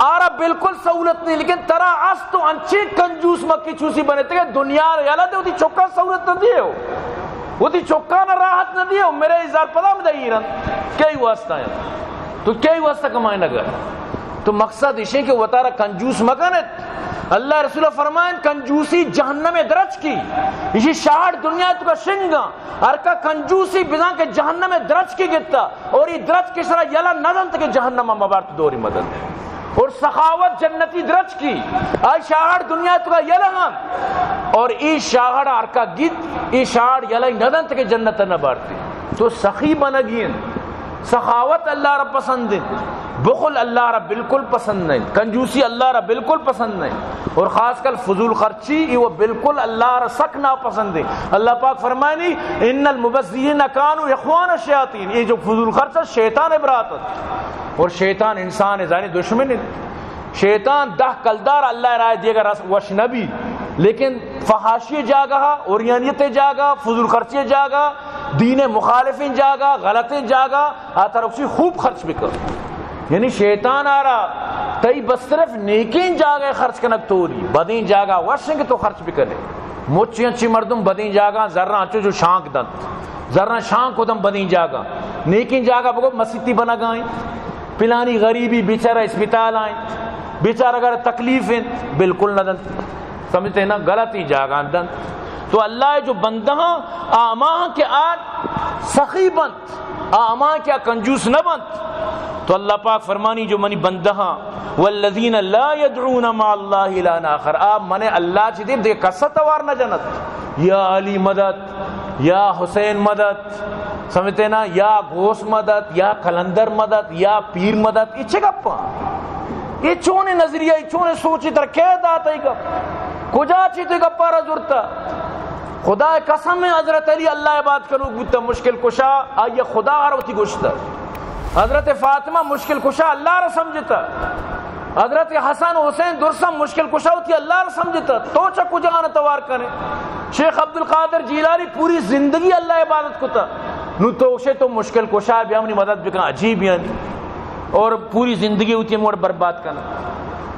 آرہ بالکل سہولت نہیں. لیکن ترا اس تو انچی کنجوس مکی چوسی بنے تھے کہ دنیا یالا دے ہوتی چوکا سہولت نہ دیئے ہو ہوتی چوکا نہ راحت نہ دیئے ہو. میرے ازار پدا میں دائی رن کئی واسطہ ہے تو کئی واسطہ کمائیں نہ گئے. تو مقصد اسے کہ وطارہ کنجوس مکنت. اللہ رسول فرمائیں کنجوسی جہنم درج کی اسی شاہد دنیا تو کا شنگا ارکا کنجوسی بنا کے جہنم درج کی گتا. اور یہ درج کی سرا یلا نظم تک جہنم مبارت دوری مدد ہے. اور سخاوت جنتی درج کی آئی شاہد دنیا تو کا یلا اور ای شاہد ارکا گیت ای شاہد یلا نظم تک جنت نبارتی. تو سخی بنگین سخاوت اللہ رب پسند ہے. بخل اللہ رب بالکل پسند نہیں. کنجوسی اللہ رب بالکل پسند نہیں. اور خاص کر فضول خرچی یہ وہ بالکل اللہ رب سک نہ پسند ہے. اللہ پاک فرمائنی ان المبذرین کانوا اخوان الشیاطین. یہ جو فضول خرچ شیطان برات اور شیطان انسان ذانی دشمن ہے. شیطان 10 کلدار اللہ رائے دے گا وش نبی لیکن فحاشی جاگا اوریانیت جاگا فضول خرچی جاگا دین مخالفین جاگا غلطیں جاگا آتا رکھسی خوب خرچ بکر. یعنی شیطان آ رہا تئی بس صرف نیکین جاگا خرچ کنک توری بدین جاگا وشنگ تو خرچ بکنے. مچی انچی مردم بدین جاگا ذرہ انچو جو شانک دن ذرہ شانک کو دم بدین جاگا نیکین جاگا بگو مسیطی بنا گائیں پلانی غریبی بیچارہ اسپتال آئیں بیچارہ اگر تکلیف ہیں بالکل نہ دن. سمجھتے ہیں نا غلطی جاگا دن. تو اللہ جو بندہاں آماں کے آج سخی بند آماں کیا کنجوس نہ بند. تو اللہ پاک فرمانی جو منی بندہاں والذین لا یدعون مع اللہ الہا آخر. آپ منی اللہ چی دیم دیکھ کسا توار نہ جنت یا علی مدد یا حسین مدد سمجھتے نا یا گوس مدد یا کلندر مدد یا پیر مدد. یہ چھے گپا یہ چونے نظریہ یہ چونے سوچی تر قید آتا ہی گپ کجا چی تو گپا رہ ضرورتا. خدا قسم ہے حضرت علی اللہ بات کرو گتا مشکل کشا آئیے خدا آروتی گوشتا. حضرت فاطمہ مشکل کشا اللہ رہ سمجھتا. حضرت حسن حسین درسم مشکل کشا ہوتی اللہ رہ سمجھتا. تو چا کجا آنا توار کرنے. شیخ عبدالقادر جیلانی پوری زندگی اللہ عبادت کتا نو تو اسے تو مشکل کشا بھی ہمنی مدد بکنا عجیب یعنی اور پوری زندگی ہوتی ہے موڑ برباد کرنا.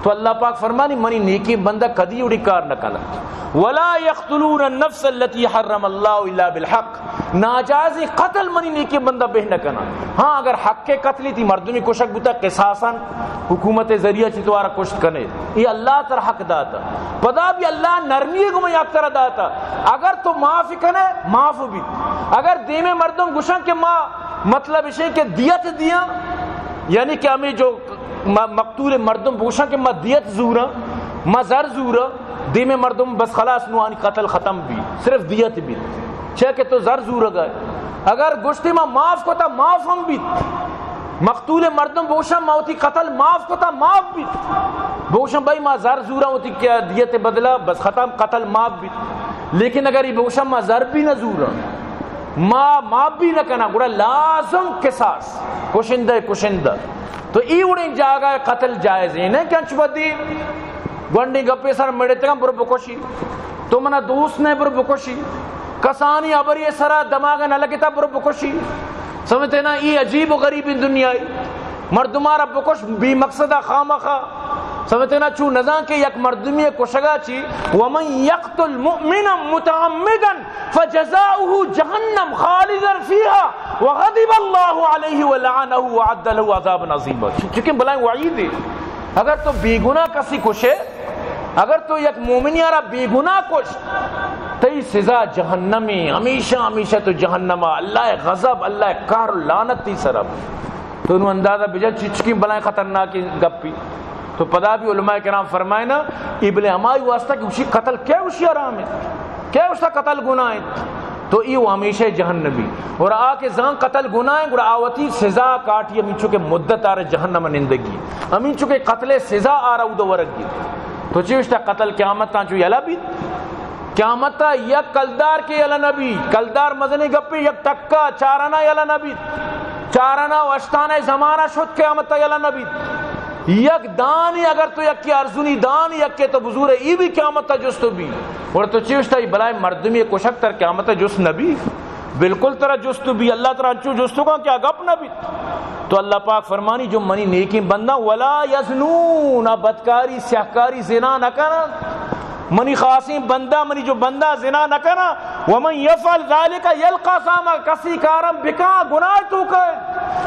تو اللہ پاک فرمانی منی نیکی بندہ کدی اڑی کار نہ کنا. ولا يقتلون النفس التي حرم الله الا بالحق. ناجائز قتل منی نیکی بندہ بہ نہ کنا. ہاں اگر حق کے قتل تھی مردمی کوشک بتا قصاصا حکومت ذریعہ چتوارا کشت کنے یہ اللہ تر حق داتا پدا بھی اللہ نرمی کو میں یک طرح داتا. اگر تو معافی کنے معاف بھی اگر دیمے مردم گشن کے ماں مطلب اسے کہ دیت دیا یعنی کہ ہمیں جو مقتول مردم بوشا کہ ما دیت زورا ما زر زورا دی میں مردم بس خلاص نوانی قتل ختم بھی صرف دیت بھی چاہ کہ تو زر زورا گئے اگر گشتی ما معاف کو تا معاف ہم بھی مقتول مردم بوشا ما ہوتی قتل معاف کو تا معاف بھی بوشا بھائی ما زر زورا ہوتی کیا دیت بدلا بس ختم قتل معاف بھی لیکن اگر یہ بوشا ما زر بھی نہ زورا ما بھی نہ کنا گوڑا لازم قصاص کشندہ تو ای اڑیں جاگا قتل جائز ہے نہیں کیا چبدی گونڈی گپے سر مڑے تگم بر بکوشی تو منا دوست نے بر بکوشی کسانی ابری سرا دماغ نہ لگتا بر بکوشی سمجھتے نا ای عجیب و غریب دنیا مردمارا بکوش بھی مقصدہ خامخا سمجھتے نا چو نظام کے یک مردمی کشگا چی ومن یقتل مؤمنا متعمدا فجزاؤه جہنم خالدا فیها وغضب اللہ علیہ ولعنہ وعد له عذابا عظیما چونکہ بلائیں وعید ہے اگر تو بے گناہ کسی کشے اگر تو یک مومن یارا بے گناہ کش تی سزا جہنمی ہمیشہ تو جہنم اللہ غضب اللہ قہر لعنت تی سرب تو انہوں اندازہ بجا چچکی بلائیں خطرناک گپی تو پدا بھی علماء کرام فرمائے نا ابن ہمائی واسطہ کہ اسی قتل کیا اسی حرام ہے کیا اس کا قتل گناہ ہے تو یہ ہمیشہ جہنمی اور آ کے زان قتل گناہ ہے گوڑا آوتی سزا کاٹی امین چکے مدت آ رہا جہنم نندگی امین چکے قتل سزا آ رہا ادھا ورگی تو چیوشتا قتل قیامت تانچو یلا بھی قیامت تا یک کلدار کے یلا نبی کلدار مزنی گپی یک تکا چارانہ یلا نبی چارانہ و اشتانہ زمانہ شد قیامت تا یلا نبی یک دانی اگر تو یک کی ارزونی دانی یک کے تو بزور ای بھی قیامت تا جستو بھی اور تو چیوشتا ہی بلائے مردمی کشک تر قیامت تا جست نبی بالکل طرح جستو بھی اللہ طرح انچو جستو کا کیا گپ نبی تو اللہ پاک فرمانی جو منی نیکی بندہ ولا یزنون بدکاری سیاہکاری زنا نہ کرنا منی خاصی بندہ منی جو بندہ زنا نہ کرنا ومن یفعل ذالک یلقا ساما کسی کارم بکا گناہ تو کا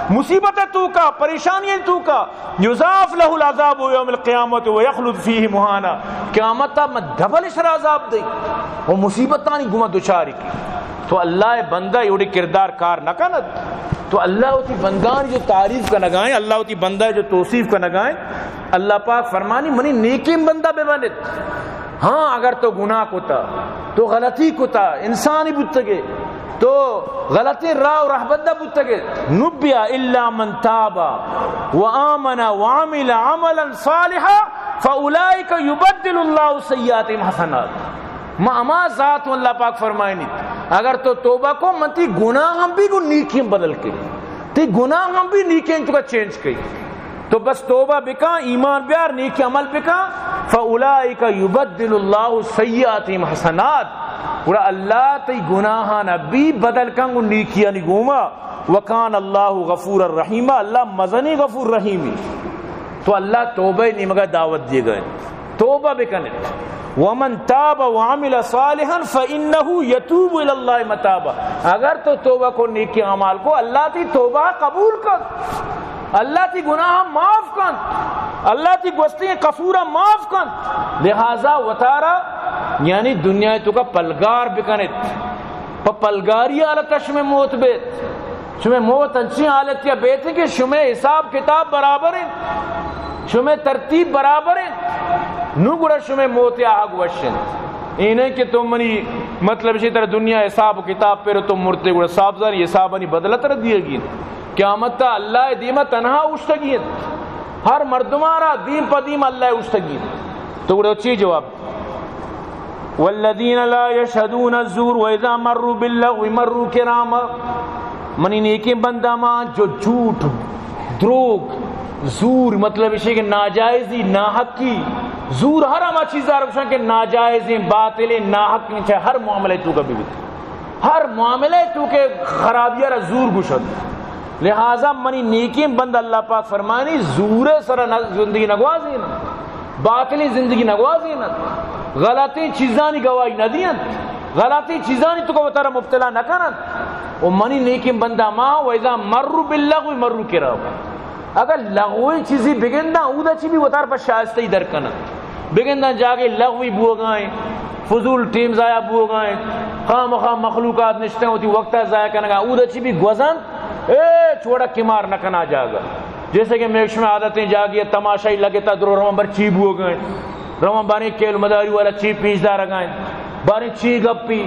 مصیبت تو کا پریشانی تو کا یضاف له العذاب یوم القیامت ویخلد فیہ مہانا قیامت تا ڈبل شر عذاب دے وہ مصیبت تانی گما دوچاری کی تو اللہ بندہ یہ کردار کار نہ کند تو اللہ ہوتی بندان جو تعریف کا نگائیں اللہ ہوتی بندہ جو توصیف کا نگائیں اللہ پاک فرمانی منی نیکی بندہ بے بنت ہاں اگر تو گناہ کو تا تو غلطی کو تا انسانی بتگے تو غلطی راہ و رحبدہ بتگے نبیا الا من تابا وآمن وعمل عملا صالحا فاولئک یبدل اللہ سیئاتہم حسنات ما ذات اللہ پاک فرمائے نہیں اگر تو توبہ کو منتی گناہ ہم بھی کو نیکیاں بدل کے تی گناہ ہم بھی نیکیاں تو کا چینج کی تو بس توبہ بکا ایمان بیار نیکی عمل بکا فاولئک یبدل اللہ سیئاتہم حسنات اور اللہ تی گناہ نبی بدل کنگو نیکیاں نگوما وکان اللہ غفور الرحیم اللہ مزنی غفور رحیمی تو اللہ توبہ نہیں مگر دعوت دیے گئے توبہ بکنے ومن تاب وعمل صالحا فإنه يتوب إلى الله متابا اگر تو توبہ کو نیکی اعمال کو اللہ تی توبہ قبول کر اللہ تی گناہ معاف کن اللہ تی گستی قصور معاف کن لہذا وطارا یعنی دنیا تو کا پلگار بکنت پلگاری حالت شمیں موت بیت شمیں موت انچی حالت یا بیت کہ شمیں حساب کتاب برابر ہیں شمیں ترتیب برابر ہیں نو گڑا شمیں موت یا حق وشن اینہیں کہ تم منی مطلب اسی طرح دنیا حساب کتاب پر تم مرتے گڑا صاحب زاری حساب نہیں بدلت رہ دیئے گی قیامت تا اللہ دیمہ تنہا اشتگی ہر مردمارا دیم پا دیم اللہ اشتگی تو گڑا اچھی جواب والذین لا یشہدون الزور وَإِذَا مَرُّوا بِاللَّغْوِ مَرُّوا كِرَامًا منی نیکی بندہ ماں جو جھوٹ دروغ زور مطلب اسے کہ ناجائزی ناحق کی زور ہر ہما چیزیں رکھشن کہ ناجائزیں باطلیں ناحق نہیں چاہے ہر معاملے تو کا بھی ہر معاملے تو کے خرابیہ را زور گشد لہذا منی نیکی بند اللہ پاک فرمانی زور سر زندگی نگوازی نا باطلی زندگی نگوازی نا غلطی چیزانی گواہی نہ دین غلطی چیزانی تو کو بطارہ مبتلا نہ کرن و منی نیکی بندہ ماں وَإِذَا مَرُّوا بِاللَّغْوِ مَرُّوا كِرَامًا اگر لغوی چیزی بگندہ اودا چی بھی بطار پر شائستہ ہی در کنن بگندہ جاگے لغوی بو گائیں فضول ٹیم ضائع بو گائیں خام خام مخلوقات نشتے ہوتی وقتہ ضائع کرنے گا اودا چی بھی گوزن چھوڑا کمار نہ کنا جاگا جیسے کہ میکش میں عادتیں جاگی تماشائی لگے تا درو رمان بر چیب ہو گئے رمان بانی کیل مداری والا چیب پیچدار رگائیں بانی چی گپی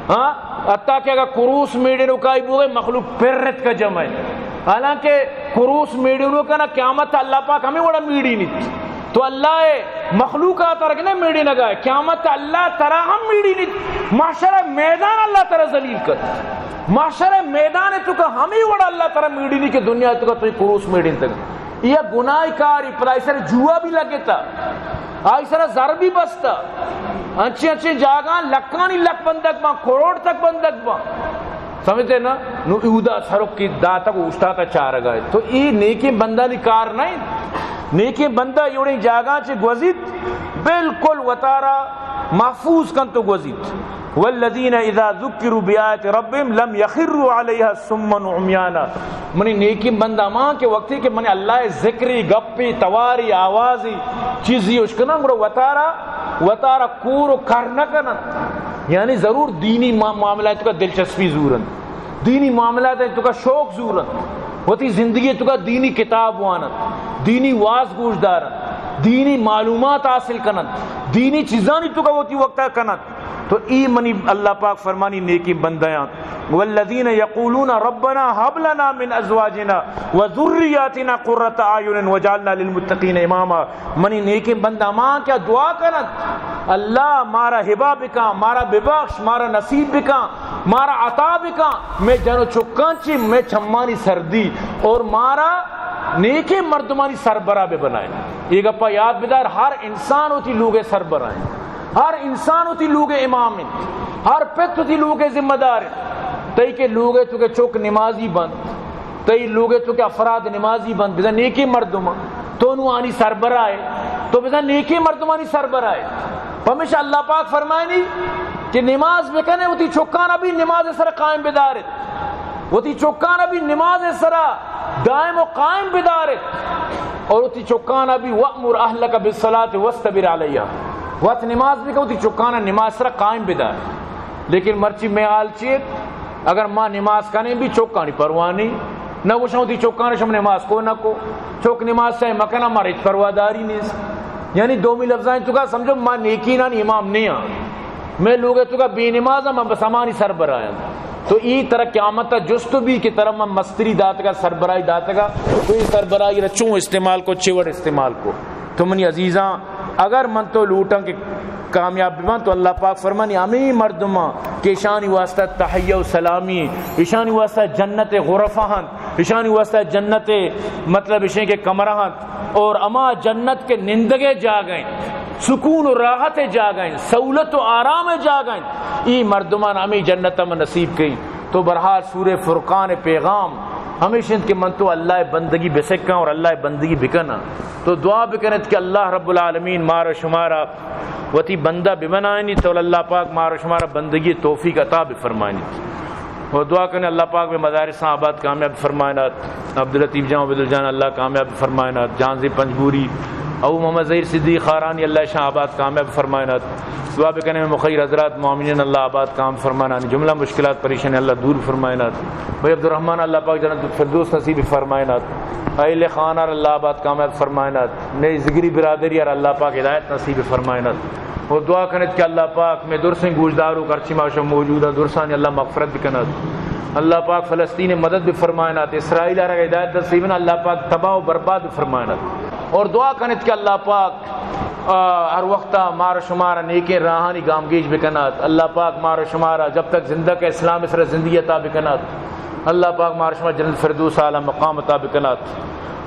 ہاں حتیٰ کہ اگر کروس میڈی رکائی بو گئے مخلوق پررت کا جمع ہے حالانکہ کروس میڈی رکا نا قیامت اللہ پاک ہمیں وڑا میڈی نہیں تو اللہ مخلوقات رکھنے میڈی نہ گئے قیامت اللہ ترہ ہم میڈی نہیں معاشرہ میدان اللہ ترہ ذلیل کر معاشرہ میدان تو کہ ہمیں وڑا اللہ ترہ میڈی نہیں کہ دنیا تو کہ تو کروس میڈی تک یہ گناہ کاری پر ایسا جوا بھی لگے تھا ایسا زر بھی بستا اچھی اچھی جاگاں لکانی لک بندک با کروڑ تک بندک با سمجھتے نا نو ایودا سرک کی داتا کو اشتاتا چاہ رگا ہے تو ای نیکی بندہ دی کار نہیں نیکی بندہ یوڑی جاگاں چے گوزید بالکل وطارا محفوظ کن تو گوزید والذین اذا ذکروا بآیات ربهم لم یخروا علیہا سمن عمیانا منی نیکی بندہ ماں کے وقتی کہ منی اللہ ذکری گپی تواری آوازی چیزی اشکنا مرو وطارا کور کرنکنا یعنی ضرور دینی معاملات کا دلچسپی ضرورن دینی معاملات تو کا شوق ضرورن ہوتی زندگی تو کا دینی کتاب وانت دینی واز گوش دارن دینی معلومات حاصل کنت دینی چیزانی تو کا ہوتی وقتہ کنت تو ای منی اللہ پاک فرمانی نیکی بندیاں والذین یقولون ربنا هب لنا من ازواجنا وذریاتنا قرۃ اعین وجعلنا للمتقین اماما منی نیکی بندہ ماں کیا دعا کنت اللہ مارا ہبا بکا مارا ببخش مارا نصیب بکا مارا عطا بکا میں جنو چکان چی میں چھمانی سردی اور مارا نیکی مردمانی سربراہ بے بنائیں یہ گپا یاد بدار ہر انسان ہوتی لوگے سربراہیں ہر انسان ہوتی لوگے امام ہر پت ہوتی لوگے ذمہ دار تئی کے لوگے تو کہ چوک نمازی بند تئی لوگے تو کہ افراد نمازی بند بزا نیکی مردم تو نو آنی سربراہ تو بزا نیکی مردمانی سربراہ ہمیشہ اللہ پاک فرمائے نہیں کہ نماز بکنے ہوتی چوکانا بھی نماز سر قائم بدارت ہوتی چوکانا بھی نماز سر دائم و قائم بدارت اور ہوتی چوکانا بھی وَأْمُرْ أَهْلَكَ بِالصَّلَاةِ وَاسْتَبِرْ عَلَيْهَا وقت نماز بھی کہتی چوکانا نماز سر قائم بدار لیکن مرچی میں آل چیت اگر ماں نماز کنے بھی چوکانی پروانی نہ وہ شاہتی چوکانا شم نماز کو نہ کو چوک نماز سے مکنا مارے پرواداری نہیں یعنی دومی لفظائیں تو کا سمجھو ماں نیکی نہ امام نہیں میں لوگے تو کا بے نماز میں بسامانی سربراہ تو ای طرح قیامت جستو بھی کی طرح میں مستری دات کا سربراہی دات کا تو یہ سربراہی رچوں استعمال کو چیوڑ استعمال کو تو منی عزیزاں اگر من تو لوٹاں کہ کامیاب بیمان تو اللہ پاک فرمانی امی مردماں کہ اشانی واسطہ تحیہ و سلامی اشانی واسطہ جنت غرفہن اشانی واسطہ جنت مطلب اشیں کے کمرہن اور اما جنت کے نندگے جا گئیں سکون و راحت جا گئیں سہولت و آرام جا گئیں ای مردمان ہمیں جنت میں نصیب کہیں تو برحال سورہ فرقان پیغام ہمیشہ ان کے من تو اللہ بندگی بسکاں اور اللہ بندگی بکنا تو دعا بکنت کہ اللہ رب العالمین مارا شمارا وتی بندہ بمنائنی تو اللہ پاک مارا شمارا بندگی توفیق عطا بفرمائنی اور دعا کرنے اللہ پاک میں مدارس آباد کامیاب فرمائنات عبداللطیف جان عبد الجان اللہ کامیاب فرمائنات جانزی پنجبوری او محمد ظہیر صدیق خارانی اللہ شاہ آباد کامیاب فرمائنات دعا بکنے میں مخیر حضرات مومنین اللہ آباد کام فرمائنات جملہ مشکلات پریشانی اللہ دور فرمائنات بھائی عبدالرحمن اللہ پاک جنت الفردوس نصیب فرمائنات اہل خانہ اللہ آباد کامیاب فرمائنات نئی زگری برادری اور اللہ پاک ہدایت نصیب فرمائنات اور دعا کرنے کہ اللہ پاک میں درسیں گوشداروں کرچی معاشہ موجودہ درسانی اللہ مغفرت بکنات اللہ پاک فلسطین مدد بھی فرمائنات اسرائیل آرہ ہدایت نصیبنا اللہ پاک تباہ و برباد بھی فرمائنات اور دعا کرنے کہ اللہ پاک ہر وقتہ مارا شمارا نیکے راہانی گامگیج بکنات اللہ پاک مارا شمارا جب تک زندہ کے اسلام اسرہ زندگی عطا بکنات اللہ پاک مارا شمارا جنت فردوس عالم مقام عطا بکنات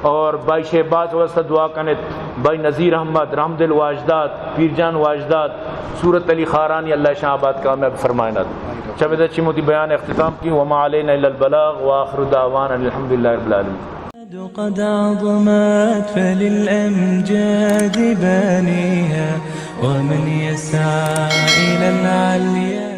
اور بھائی شہباز واسطہ دعا کرنے بھائی نذیر احمد رحمد الواجدات پیر جان واجدات سورت علی خارانی اللہ شاہ آباد کامیاب فرمائنات چبید اچھی موتی بیان اختتام کی وما علینا الا البلاغ وآخر دعوانا الحمدللہ رب العالمین قد عظمت فللأمجاد بانيها ومن يسعى إلى العليا